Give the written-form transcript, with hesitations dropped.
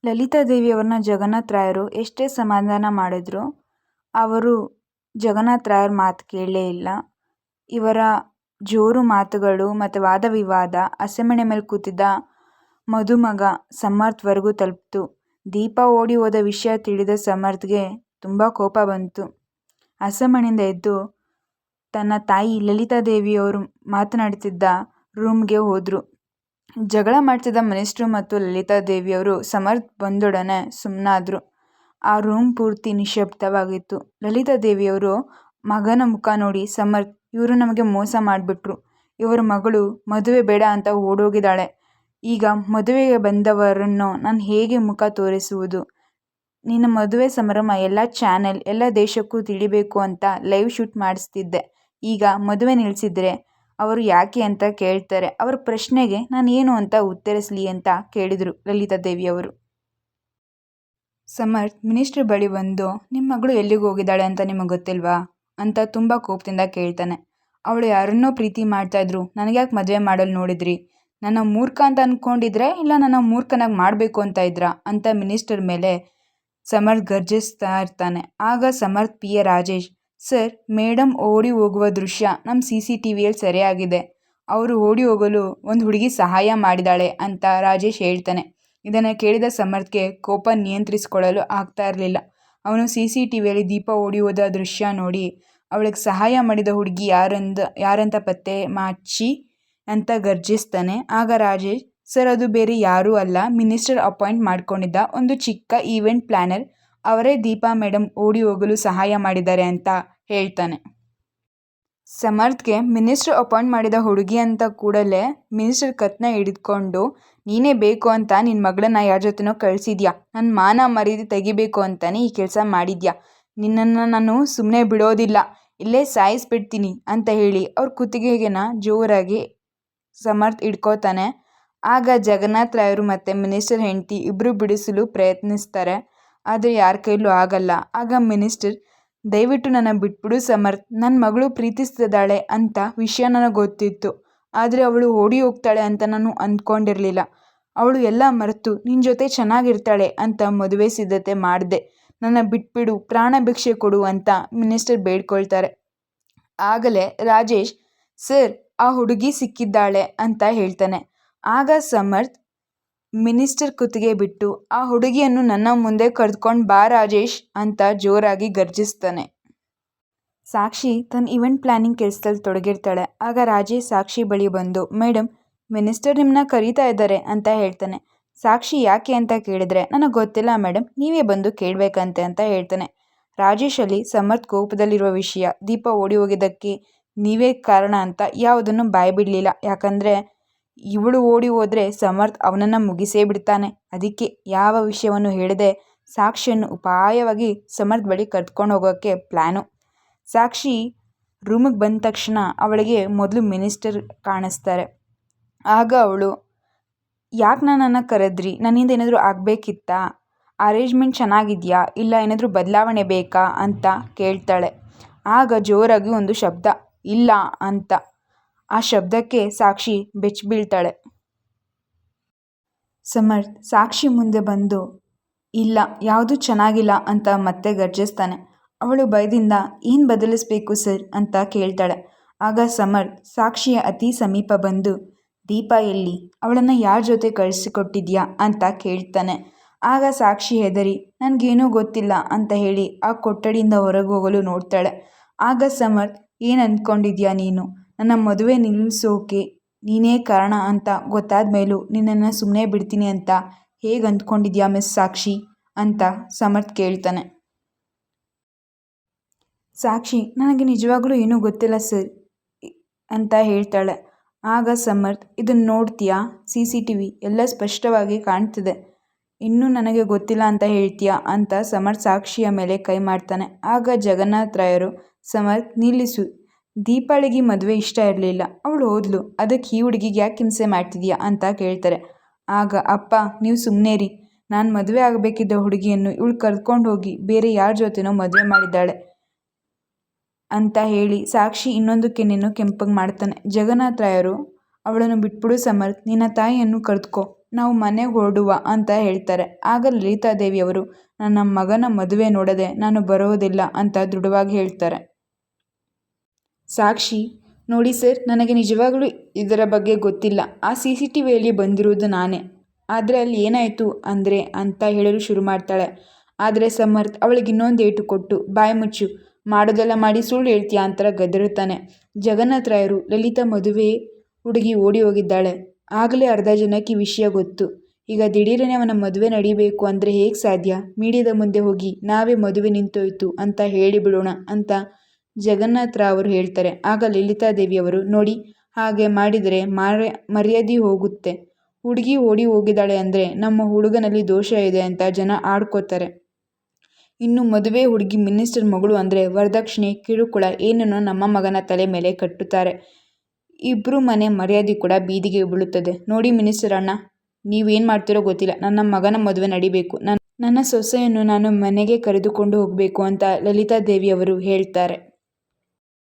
ಲಲಿತಾದೇವಿಯವ್ರನ್ನ ಜಗನ್ನಾಥ ರಾಯರು ಎಷ್ಟೇ ಸಮಾಧಾನ ಮಾಡಿದ್ರು ಅವರು ಜಗನ್ನಾಥ ರಾಯರ ಮಾತು ಕೇಳಲೇ ಇಲ್ಲ. ಇವರ ಜೋರು ಮಾತುಗಳು ಮತ್ತು ವಾದ ವಿವಾದ ಹಸೆಮಣೆ ಮೇಲೆ ಕೂತಿದ್ದ ಮದುಮಗ ಸಮರ್ಥ್ವರೆಗೂ ತಲುಪಿತು. ದೀಪ ಓಡಿ ಹೋದ ವಿಷಯ ತಿಳಿದ ಸಮರ್ಥ್ಗೆ ತುಂಬ ಕೋಪ ಬಂತು. ಹಸೆಮಣೆಯಿಂದ ಎದ್ದು ತನ್ನ ತಾಯಿ ಲಲಿತಾದೇವಿಯವರು ಮಾತನಾಡುತ್ತಿದ್ದ ರೂಮ್ಗೆ ಹೋದರು. ಜಗಳ ಮಾಡ್ತಿದ್ದ ಮಿನಿಸ್ಟ್ರು ಮತ್ತು ಲಲಿತಾದೇವಿಯವರು ಸಮರ್ಥ್ ಬಂದೊಡನೆ ಸುಮ್ಮನಾದ್ರು. ಆ ರೂಮ್ ಪೂರ್ತಿ ನಿಶ್ಶಬ್ದವಾಗಿತ್ತು. ಲಲಿತಾದೇವಿಯವರು ಮಗನ ಮುಖ ನೋಡಿ, ಸಮರ್ಥ್, ಇವರು ನಮಗೆ ಮೋಸ ಮಾಡಿಬಿಟ್ರು. ಇವರ ಮಗಳು ಮದುವೆ ಬೇಡ ಅಂತ ಓಡೋಗಿದ್ದಾಳೆ. ಈಗ ಮದುವೆಗೆ ಬಂದವರನ್ನು ನಾನು ಹೇಗೆ ಮುಖ ತೋರಿಸುವುದು? ನಿನ್ನ ಮದುವೆ ಸಮಾರಂಭ ಎಲ್ಲ ಚಾನೆಲ್, ಎಲ್ಲ ದೇಶಕ್ಕೂ ತಿಳಿಬೇಕು ಅಂತ ಲೈವ್ ಶೂಟ್ ಮಾಡಿಸ್ತಿದ್ದೆ. ಈಗ ಮದುವೆ ನಿಲ್ಲಿಸಿದ್ರೆ ಅವರು ಯಾಕೆ ಅಂತ ಕೇಳ್ತಾರೆ. ಅವರ ಪ್ರಶ್ನೆಗೆ ನಾನು ಏನು ಅಂತ ಉತ್ತರಿಸಲಿ ಅಂತ ಕೇಳಿದರು ಲಲಿತಾದೇವಿಯವರು. ಸಮರ್ಥ್ ಮಿನಿಸ್ಟ್ರ್ ಬಳಿ ಬಂದು, ನಿಮ್ಮ ಮಗಳು ಎಲ್ಲಿಗೆ ಹೋಗಿದ್ದಾಳೆ ಅಂತ ನಿಮಗೆ ಗೊತ್ತಿಲ್ವಾ ಅಂತ ತುಂಬ ಕೋಪದಿಂದ ಕೇಳ್ತಾನೆ. ಅವಳು ಯಾರನ್ನೋ ಪ್ರೀತಿ ಮಾಡ್ತಾಯಿದ್ರು, ನನಗ್ಯಾಕೆ ಮದುವೆ ಮಾಡಲು ನೋಡಿದ್ರಿ? ನನ್ನ ಮೂರ್ಖ ಅಂತ ಅಂದ್ಕೊಂಡಿದ್ರೆ ಇಲ್ಲ ನನ್ನ ಮೂರ್ಖನಾಗಿ ಮಾಡಬೇಕು ಅಂತ ಇದ್ರಾ ಅಂತ ಮಿನಿಸ್ಟರ್ ಮೇಲೆ ಸಮರ್ಥ್ ಗರ್ಜಿಸ್ತಾ ಇರ್ತಾನೆ. ಆಗ Samarth PA Rajesh, sir, madam ಓಡಿ ಹೋಗುವ ದೃಶ್ಯ ನಮ್ಮ CCTVಯಲ್ಲಿ ಸೆರೆಯಾಗಿದೆ. ಅವರು ಓಡಿ ಹೋಗಲು ಒಂದು ಹುಡುಗಿ ಸಹಾಯ ಮಾಡಿದಾಳೆ ಅಂತ ರಾಜೇಶ್ ಹೇಳ್ತಾನೆ. ಇದನ್ನು ಕೇಳಿದ ಸಮರ್ಥ್ಗೆ ಕೋಪ ನಿಯಂತ್ರಿಸಿಕೊಳ್ಳಲು ಆಗ್ತಾ ಇರಲಿಲ್ಲ. ಅವನು CCTVಯಲ್ಲಿ ದೀಪ ಓಡಿ ಹೋದ ದೃಶ್ಯ ನೋಡಿ ಅವಳಿಗೆ ಸಹಾಯ ಮಾಡಿದ ಹುಡುಗಿ ಯಾರಂತ ಪತ್ತೆ ಮಾಚಿ ಅಂತ ಗರ್ಜಿಸ್ತಾನೆ. ಆಗ ರಾಜೇಶ್, ಸರ್, ಅದು ಬೇರೆ ಯಾರೂ ಅಲ್ಲ, ಮಿನಿಸ್ಟರ್ ಅಪಾಯಿಂಟ್ ಮಾಡ್ಕೊಂಡಿದ್ದ ಒಂದು ಚಿಕ್ಕ ಈವೆಂಟ್ ಪ್ಲಾನರ್. ಅವರೇ ದೀಪಾ ಮೇಡಮ್ ಓಡಿ ಹೋಗಲು ಸಹಾಯ ಮಾಡಿದ್ದಾರೆ ಅಂತ ಹೇಳ್ತಾನೆ. ಸಮರ್ಥ್ಗೆ ಮಿನಿಸ್ಟರ್ ಅಪಾಯಿಂಟ್ ಮಾಡಿದ ಹುಡುಗಿ ಅಂತ ಕೂಡಲೇ ಮಿನಿಸ್ಟರ್ ಕತ್ನ ಹಿಡಿದುಕೊಂಡು, ನೀನೇ ಬೇಕು ಅಂತ ನಿನ್ನ ಮಗಳನ್ನ ಯಾರ ಜೊತೆನೋ ಕಳಿಸಿದ್ಯಾ, ನನ್ನ ಮಾನ ಮರ್ಯಾದೆ ತೆಗಿಬೇಕು ಅಂತಾನೆ ಈ ಕೆಲಸ ಮಾಡಿದ್ಯಾ, ನಿನ್ನನ್ನು ನಾನು ಸುಮ್ಮನೆ ಬಿಡೋದಿಲ್ಲ, ಇಲ್ಲೇ ಸಾಯಿಸ್ಬಿಡ್ತೀನಿ ಅಂತ ಹೇಳಿ ಅವ್ರ ಕುತ್ತಿಗೆನ ಜೋರಾಗಿ ಸಮರ್ಥ್ ಹಿಡ್ಕೋತಾನೆ. ಆಗ ಜಗನ್ನಾಥ ರಾಯರು ಮತ್ತು ಮಿನಿಸ್ಟರ್ ಹೆಂಡತಿ ಇಬ್ಬರು ಬಿಡಿಸಲು ಪ್ರಯತ್ನಿಸ್ತಾರೆ. ಆದರೆ ಯಾರ ಕೈಲೂ ಆಗಲ್ಲ. ಆಗ ಮಿನಿಸ್ಟರ್, ದಯವಿಟ್ಟು ನನ್ನ ಬಿಟ್ಬಿಡು ಸಮರ್ಥ್, ನನ್ನ ಮಗಳು ಪ್ರೀತಿಸ್ತಿದ್ದಾಳೆ ಅಂತ ವಿಷಯ ನನಗೆ ಗೊತ್ತಿತ್ತು. ಆದರೆ ಅವಳು ಓಡಿ ಹೋಗ್ತಾಳೆ ಅಂತ ನಾನು ಅಂದ್ಕೊಂಡಿರಲಿಲ್ಲ. ಅವಳು ಎಲ್ಲ ಮರೆತು ನಿನ್ನ ಜೊತೆ ಚೆನ್ನಾಗಿರ್ತಾಳೆ ಅಂತ ಮದುವೆ ಸಿದ್ಧತೆ ಮಾಡಿದೆ. ನನ್ನ ಬಿಟ್ಬಿಡು, ಪ್ರಾಣ ಭಿಕ್ಷೆ ಕೊಡು ಅಂತ ಮಿನಿಸ್ಟರ್ ಬೇಡ್ಕೊಳ್ತಾರೆ. ಆಗಲೇ ರಾಜೇಶ್, ಸರ್, ಆ ಹುಡುಗಿ ಸಿಕ್ಕಿದ್ದಾಳೆ ಅಂತ ಹೇಳ್ತಾನೆ. ಆಗ ಸಮರ್ಥ್ ಮಿನಿಸ್ಟರ್ ಕುತ್ತಿಗೆ ಬಿಟ್ಟು, ಆ ಹುಡುಗಿಯನ್ನು ನನ್ನ ಮುಂದೆ ಕರೆದುಕೊಂಡು ಬಾ ರಾಜೇಶ್ ಅಂತ ಜೋರಾಗಿ ಗರ್ಜಿಸ್ತಾನೆ. ಸಾಕ್ಷಿ ತನ್ನ ಇವೆಂಟ್ ಪ್ಲಾನಿಂಗ್ ಕೆಲಸದಲ್ಲಿ ತೊಡಗಿರ್ತಾಳೆ. ಆಗ ರಾಜೇಶ್ ಸಾಕ್ಷಿ ಬಳಿ ಬಂದು, ಮೇಡಮ್, ಮಿನಿಸ್ಟರ್ ನಿಮ್ಮನ್ನ ಕರೀತಾ ಇದ್ದಾರೆ ಅಂತ ಹೇಳ್ತಾನೆ. ಸಾಕ್ಷಿ ಯಾಕೆ ಅಂತ ಕೇಳಿದ್ರೆ, ನನಗೆ ಗೊತ್ತಿಲ್ಲ ಮೇಡಮ್, ನೀವೇ ಬಂದು ಕೇಳಬೇಕಂತೆ ಅಂತ ಹೇಳ್ತಾನೆ. ರಾಜೇಶಲ್ಲಿ ಸಮರ್ಥ್ ಕೋಪದಲ್ಲಿರುವ ವಿಷಯ, ದೀಪ ಓಡಿ ಹೋಗಿದ್ದಕ್ಕೆ ನೀವೇ ಕಾರಣ ಅಂತ ಯಾವುದನ್ನು ಬಾಯ್ಬಿಡಲಿಲ್ಲ. ಯಾಕಂದರೆ ಇವಳು ಓಡಿ ಹೋದರೆ ಸಮರ್ಥ್ ಅವನನ್ನು ಮುಗಿಸೇ ಬಿಡ್ತಾನೆ. ಅದಕ್ಕೆ ಯಾವ ವಿಷಯವನ್ನು ಹೇಳದೆ ಸಾಕ್ಷಿಯನ್ನು ಉಪಾಯವಾಗಿ ಸಮರ್ಥ್ ಬಳಿ ಕರೆದುಕೊಂಡು ಹೋಗೋಕ್ಕೆ ಪ್ಲ್ಯಾನು. ಸಾಕ್ಷಿ ರೂಮಿಗೆ ಬಂದ ತಕ್ಷಣ ಅವಳಿಗೆ ಮೊದಲು ಮಿನಿಸ್ಟರ್ ಕಾಣಿಸ್ತಾರೆ. ಆಗ ಅವಳು, ಯಾಕೆ ನನ್ನನ್ನು ಕರೆದ್ರಿ? ನನ್ನಿಂದ ಏನಾದರೂ ಆಗಬೇಕಿತ್ತಾ? ಅರೇಂಜ್ಮೆಂಟ್ ಚೆನ್ನಾಗಿದೆಯಾ, ಇಲ್ಲ ಏನಾದರೂ ಬದಲಾವಣೆ ಬೇಕಾ ಅಂತ ಕೇಳ್ತಾಳೆ. ಆಗ ಜೋರಾಗಿ ಒಂದು ಶಬ್ದ, ಇಲ್ಲ ಅಂತ. ಆ ಶಬ್ದಕ್ಕೆ ಸಾಕ್ಷಿ ಬೆಚ್ಚಿ ಬೀಳ್ತಾಳೆ. ಸಮರ್ಥ್ ಸಾಕ್ಷಿ ಮುಂದೆ ಬಂದು, ಇಲ್ಲ, ಯಾವುದೂ ಚೆನ್ನಾಗಿಲ್ಲ ಅಂತ ಮತ್ತೆ ಗರ್ಜಿಸ್ತಾನೆ. ಅವಳು ಭಯದಿಂದ, ಏನು ಬದಲಿಸಬೇಕು ಸರ್ ಅಂತ ಕೇಳ್ತಾಳೆ. ಆಗ ಸಮರ್ಥ್ ಸಾಕ್ಷಿಯ ಅತಿ ಸಮೀಪ ಬಂದು, ದೀಪ ಎಲ್ಲಿ? ಅವಳನ್ನು ಯಾರ ಜೊತೆ ಕಳಿಸಿಕೊಟ್ಟಿದ್ಯಾ ಅಂತ ಕೇಳ್ತಾನೆ. ಆಗ ಸಾಕ್ಷಿ ಹೆದರಿ, ನನಗೇನೂ ಗೊತ್ತಿಲ್ಲ ಅಂತ ಹೇಳಿ ಆ ಕೊಠಡಿಯಿಂದ ಹೊರಗೆ ಹೋಗಲು ನೋಡ್ತಾಳೆ. ಆಗ ಸಮರ್ಥ್, ಏನು ಅಂದ್ಕೊಂಡಿದ್ಯಾ ನೀನು? ನನ್ನ ಮದುವೆ ನಿಲ್ಲಿಸೋಕೆ ನೀನೇ ಕಾರಣ ಅಂತ ಗೊತ್ತಾದ ಮೇಲೂ ನಿನ್ನನ್ನು ಸುಮ್ಮನೆ ಬಿಡ್ತೀನಿ ಅಂತ ಹೇಗೆ ಅಂದ್ಕೊಂಡಿದ್ಯಾ ಮಿಸ್ ಸಾಕ್ಷಿ ಅಂತ ಸಮರ್ಥ್ ಕೇಳ್ತಾನೆ. ಸಾಕ್ಷಿ, ನನಗೆ ನಿಜವಾಗ್ಲೂ ಏನೂ ಗೊತ್ತಿಲ್ಲ ಸರ್ ಅಂತ ಹೇಳ್ತಾಳೆ. ಆಗ ಸಮರ್ಥ್, ಇದನ್ನು ನೋಡ್ತೀಯಾ? CCTV ಎಲ್ಲ ಸ್ಪಷ್ಟವಾಗಿ ಕಾಣ್ತಿದೆ. ಇನ್ನೂ ನನಗೆ ಗೊತ್ತಿಲ್ಲ ಅಂತ ಹೇಳ್ತೀಯಾ ಅಂತ ಸಮರ್ಥ್ ಸಾಕ್ಷಿಯ ಮೇಲೆ ಕೈ ಮಾಡ್ತಾನೆ. ಆಗ ಜಗನ್ನಾಥ ರಾಯರು, ಸಮರ್ಥ್, ನಿಲ್ಲಿಸು. ದೀಪಾಳಿಗೆ ಮದುವೆ ಇಷ್ಟ ಇರಲಿಲ್ಲ, ಅವಳು ಹೋದ್ಲು, ಅದಕ್ಕೆ ಈ ಹುಡುಗಿಗೆ ಯಾಕೆ ಹಿಂಸೆ ಮಾಡ್ತಿದ್ಯಾ ಅಂತ ಕೇಳ್ತಾರೆ. ಆಗ, ಅಪ್ಪ, ನೀವು ಸುಮ್ಮನೆ ರೀ, ನಾನು ಮದುವೆ ಆಗಬೇಕಿದ್ದ ಹುಡುಗಿಯನ್ನು ಇವಳು ಕರ್ಕೊಂಡು ಹೋಗಿ ಬೇರೆ ಯಾರ ಜೊತೆನೋ ಮದುವೆ ಮಾಡಿದ್ದಾಳೆ ಅಂತ ಹೇಳಿ ಸಾಕ್ಷಿ ಇನ್ನೊಂದು ಕೆನ್ನೆಯನ್ನು ಕೆಂಪಗೆ ಮಾಡ್ತಾನೆ. ಜಗನ್ನಾಥ ರಾಯರು, ಅವಳನ್ನು ಬಿಟ್ಬಿಡು ಸಮರ್ಥ್, ನಿನ್ನ ತಾಯಿಯನ್ನು ಕರೆದುಕೋ ನಾವು ಮನೆಗೆ ಹೊರಡುವ ಅಂತ ಹೇಳ್ತಾರೆ. ಆಗ ಲಲಿತಾದೇವಿಯವರು ನನ್ನ ಮಗನ ಮದುವೆ ನೋಡದೆ ನಾನು ಬರೋದಿಲ್ಲ ಅಂತ ದೃಢವಾಗಿ ಹೇಳ್ತಾರೆ. ಸಾಕ್ಷಿ, ನೋಡಿ ಸರ್, ನನಗೆ ನಿಜವಾಗ್ಲೂ ಇದರ ಬಗ್ಗೆ ಗೊತ್ತಿಲ್ಲ. ಆ CCTVಯಲ್ಲಿ ಬಂದಿರೋದು ನಾನೇ. ಆದರೆ ಅಲ್ಲಿ ಏನಾಯಿತು ಅಂದರೆ ಅಂತ ಹೇಳಲು ಶುರು ಮಾಡ್ತಾಳೆ. ಆದರೆ ಸಮರ್ಥ್ ಅವಳಿಗೆ ಇನ್ನೊಂದು ಏಟು ಕೊಟ್ಟು, ಬಾಯಿ ಮುಚ್ಚು, ಮಾಡೋದೆಲ್ಲ ಮಾಡಿ ಸುಳ್ಳು ಹೇಳ್ತೀಯಾ ಅಂತ ಗದರುತ್ತಾನೆ. ಜಗನ್ನಾಥ ರಾಯರು, ಲಲಿತಾ ಮದುವೆ ಹುಡುಗಿ ಓಡಿ ಹೋಗಿದ್ದಾಳೆ. ಆಗಲೇ ಅರ್ಧ ಜನಕ್ಕೆ ಈ ವಿಷಯ ಗೊತ್ತು. ಈಗ ದಿಢೀರನೆ ಅವನ ಮದುವೆ ನಡೀಬೇಕು ಅಂದರೆ ಹೇಗೆ ಸಾಧ್ಯ? ಮೀಡಿಯಾದ ಮುಂದೆ ಹೋಗಿ ನಾವೇ ಮದುವೆ ನಿಂತೋಯ್ತು ಅಂತ ಹೇಳಿಬಿಡೋಣ ಅಂತ ಜಗನ್ನಾಥ ರಾವ್ ಅವರು ಹೇಳ್ತಾರೆ. ಆಗ ಲಲಿತಾದೇವಿಯವರು, ನೋಡಿ, ಹಾಗೆ ಮಾಡಿದರೆ ಮರ್ಯಾದೆ ಹೋಗುತ್ತೆ. ಹುಡುಗಿ ಓಡಿ ಹೋಗಿದ್ದಾಳೆ ಅಂದರೆ ನಮ್ಮ ಹುಡುಗನಲ್ಲಿ ದೋಷ ಇದೆ ಅಂತ ಜನ ಆಡ್ಕೋತಾರೆ. ಇನ್ನು ಮದುವೆ ಹುಡುಗಿ ಮಿನಿಸ್ಟರ್ ಮಗಳು ಅಂದರೆ ವರದಕ್ಷಿಣೆ, ಕಿರುಕುಳ ಏನೇನೋ ನಮ್ಮ ಮಗನ ತಲೆ ಮೇಲೆ ಕಟ್ಟುತ್ತಾರೆ. ಇಬ್ರು ಮನೆ ಮರ್ಯಾದೆ ಕೂಡ ಬೀದಿಗೆ ಬೀಳುತ್ತದೆ. ನೋಡಿ ಮಿನಿಸ್ಟರ್ ಅಣ್ಣ, ನೀವೇನು ಮಾಡ್ತಿರೋ ಗೊತ್ತಿಲ್ಲ. ನನ್ನ ಮಗನ ಮದುವೆ ನಡಿಬೇಕು. ನನ್ನ ಸೊಸೆಯನ್ನು ನಾನು ಮನೆಗೆ ಕರೆದುಕೊಂಡು ಹೋಗಬೇಕು ಅಂತ ಲಲಿತಾದೇವಿಯವರು ಹೇಳ್ತಾರೆ.